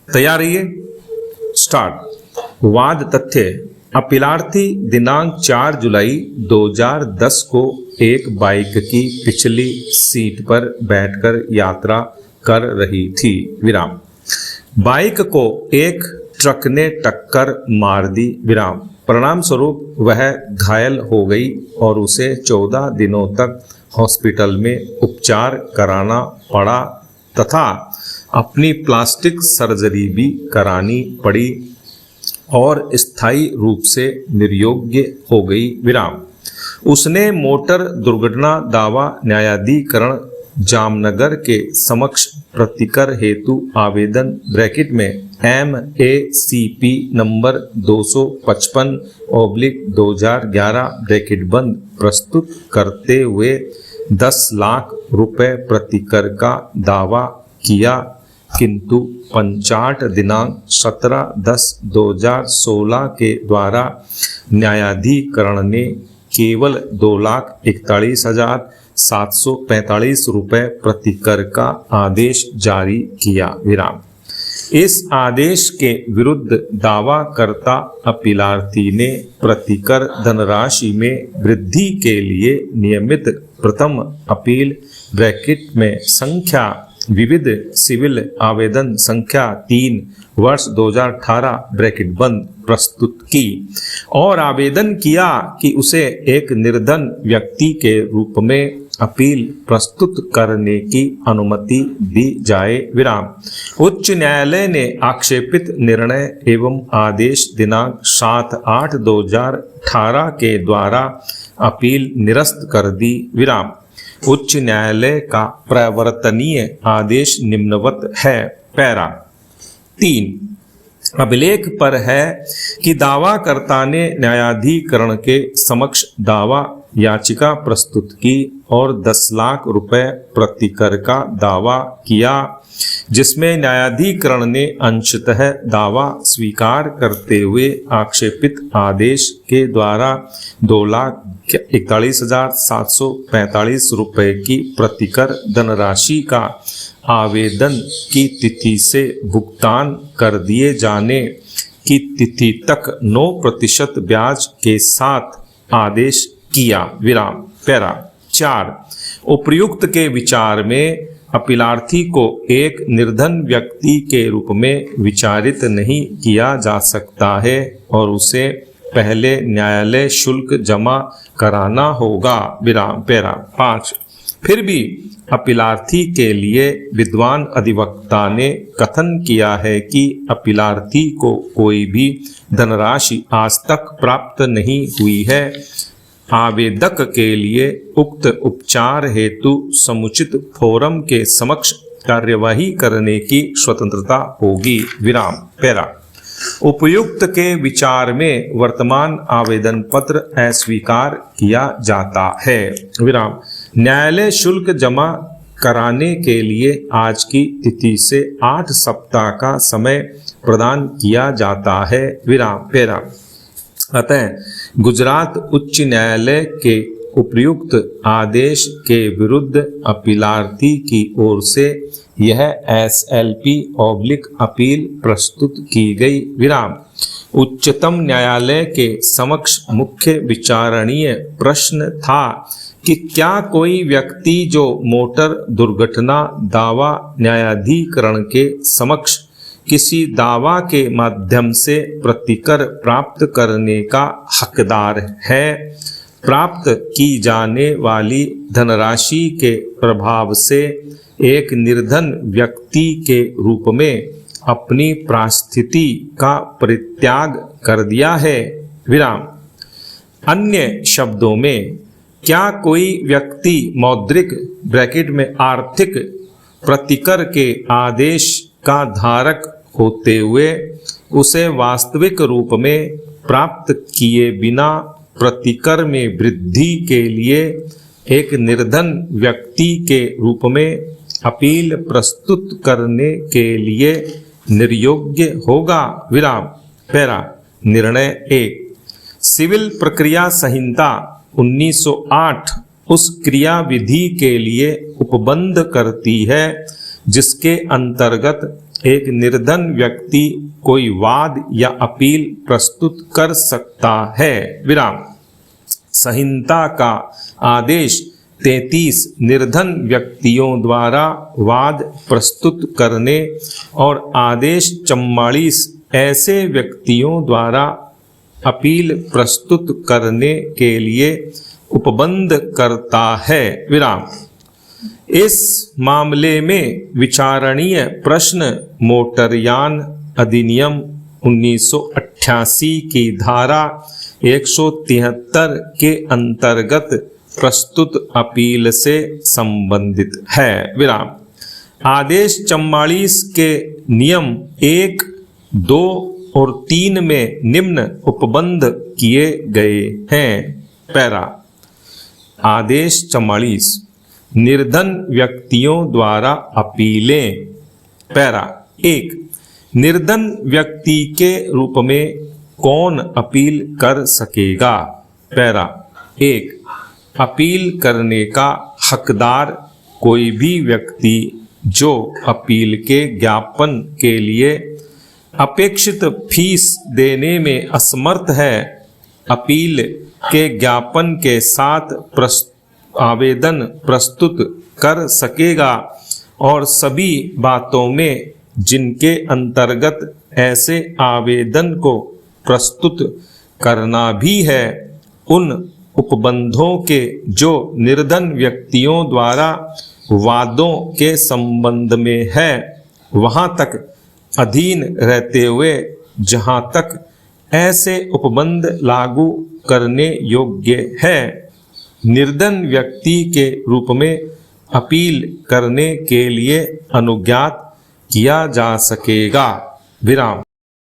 तैयार रहिए। स्टार्ट। वाद तथ्य। अपीलार्थी दिनांक 4 जुलाई 2010 को एक बाइक की पिछली सीट पर बैठकर यात्रा कर रही थी। विराम। बाइक को एक ट्रक ने टक्कर मार दी। विराम। परिणाम स्वरूप वह घायल हो गई और उसे 14 दिनों तक हॉस्पिटल में उपचार कराना पड़ा तथा अपनी प्लास्टिक सर्जरी भी करानी पड़ी और स्थायी रूप से निर्योग्य हो गई। विराम। उसने मोटर दुर्घटना दावा न्यायाधिकरण जामनगर के समक्ष प्रतिकर हेतु आवेदन ब्रैकेट में MACP नंबर 255/2011 ब्रैकेट बंद प्रस्तुत करते हुए 10 लाख रुपए प्रतिकर का दावा किया, किंतु पंचाट दिनांक 17/10/2016 के द्वारा न्यायाधिकरण ने केवल 2,41,745 रुपए प्रतिकर का आदेश जारी किया। विराम। इस आदेश के विरुद्ध दावाकर्ता अपीलार्थी ने प्रतिकर धनराशि में वृद्धि के लिए नियमित प्रथम अपील ब्रैकेट में संख्या विविध सिविल आवेदन संख्या 3 वर्ष 2018 ब्रैकेट बंद प्रस्तुत की और आवेदन किया कि उसे एक निर्धन व्यक्ति के रूप में अपील प्रस्तुत करने की अनुमति दी जाए। विराम। उच्च न्यायालय ने आक्षेपित निर्णय एवं आदेश दिनांक 7/8/2018 के द्वारा अपील निरस्त कर दी। विराम। उच्च न्यायालय का प्रवर्तनीय आदेश निम्नवत है। पैरा 3 अभिलेख पर है कि दावाकर्ता ने न्यायाधिकरण के समक्ष दावा याचिका प्रस्तुत की और 10 लाख रुपए प्रतिकर का दावा किया, जिसमें न्यायाधिकरण ने अंशतः दावा स्वीकार करते हुए आक्षेपित आदेश के द्वारा 2,41,745 रुपए की प्रतिकर धनराशि का आवेदन की तिथि से भुगतान कर दिए जाने की तिथि तक 9% ब्याज के साथ आदेश किया। विराम। पैरा 4 उपर्युक्त के विचार में अपीलार्थी को एक निर्धन व्यक्ति के रूप में विचारित नहीं किया जा सकता है और उसे पहले न्यायालय शुल्क जमा कराना होगा। विराम। पैरा 5 फिर भी अपीलार्थी के लिए विद्वान अधिवक्ता ने कथन किया है कि अपीलार्थी को कोई भी धनराशि आज तक प्राप्त नहीं हुई है। आवेदक के लिए उक्त उपचार हेतु समुचित फोरम के समक्ष कार्यवाही करने की स्वतंत्रता होगी। विराम। पैरा उपयुक्त के विचार में वर्तमान आवेदन पत्र अस्वीकार किया जाता है। विराम। न्यायालय शुल्क जमा कराने के लिए आज की तिथि से 8 सप्ताह का समय प्रदान किया जाता है। विराम। पैरा अतः गुजरात उच्च न्यायालय के उपयुक्त आदेश के विरुद्ध अपीलार्थी की ओर से यह SLP/अपील प्रस्तुत की गई। विराम। उच्चतम न्यायालय के समक्ष मुख्य विचारणीय प्रश्न था कि क्या कोई व्यक्ति जो मोटर दुर्घटना दावा न्यायाधिकरण के समक्ष किसी दावा के माध्यम से प्रतिकर प्राप्त करने का हकदार है, प्राप्त की जाने वाली धनराशि के प्रभाव से एक निर्धन व्यक्ति के रूप में अपनी परिस्थिति का परित्याग कर दिया है। विराम। अन्य शब्दों में, क्या कोई व्यक्ति मौद्रिक ब्रैकेट में आर्थिक प्रतिकर के आदेश का धारक होते हुए उसे वास्तविक रूप में प्राप्त किए बिना प्रतिकर में वृद्धि के लिए एक निर्धन व्यक्ति के रूप में अपील प्रस्तुत करने के लिए निर्योग्य होगा। विराम। पैरा निर्णय 1 सिविल प्रक्रिया संहिता 1908 उस क्रियाविधि के लिए उपबंध करती है जिसके अंतर्गत एक निर्धन व्यक्ति कोई वाद या अपील प्रस्तुत कर सकता है। विराम। संहिता का आदेश 33 निर्धन व्यक्तियों द्वारा वाद प्रस्तुत करने और आदेश 44 ऐसे व्यक्तियों द्वारा अपील प्रस्तुत करने के लिए उपबंध करता है। विराम। इस मामले में विचारणीय प्रश्न मोटरयान अधिनियम 1988 की धारा 173 के अंतर्गत प्रस्तुत अपील से संबंधित है। विराम। आदेश 44 के नियम 1, 2 और 3 में निम्न उपबंध किए गए हैं। पैरा। आदेश 44 निर्धन व्यक्तियों द्वारा अपीलें। पैरा 1 निर्धन व्यक्ति के रूप में कौन अपील कर सकेगा? पैरा 1 अपील करने का हकदार कोई भी व्यक्ति जो अपील के ज्ञापन के लिए अपेक्षित फीस देने में असमर्थ है, अपील के ज्ञापन के साथ आवेदन प्रस्तुत कर सकेगा और सभी बातों में जिनके अंतर्गत ऐसे आवेदन को प्रस्तुत करना भी है, उन उपबंधों के जो निर्धन व्यक्तियों द्वारा वादों के संबंध में है, वहां तक अधीन रहते हुए जहां तक ऐसे उपबंध लागू करने योग्य है, निर्धन व्यक्ति के रूप में अपील करने के लिए अनुज्ञात किया जा सकेगा। विराम।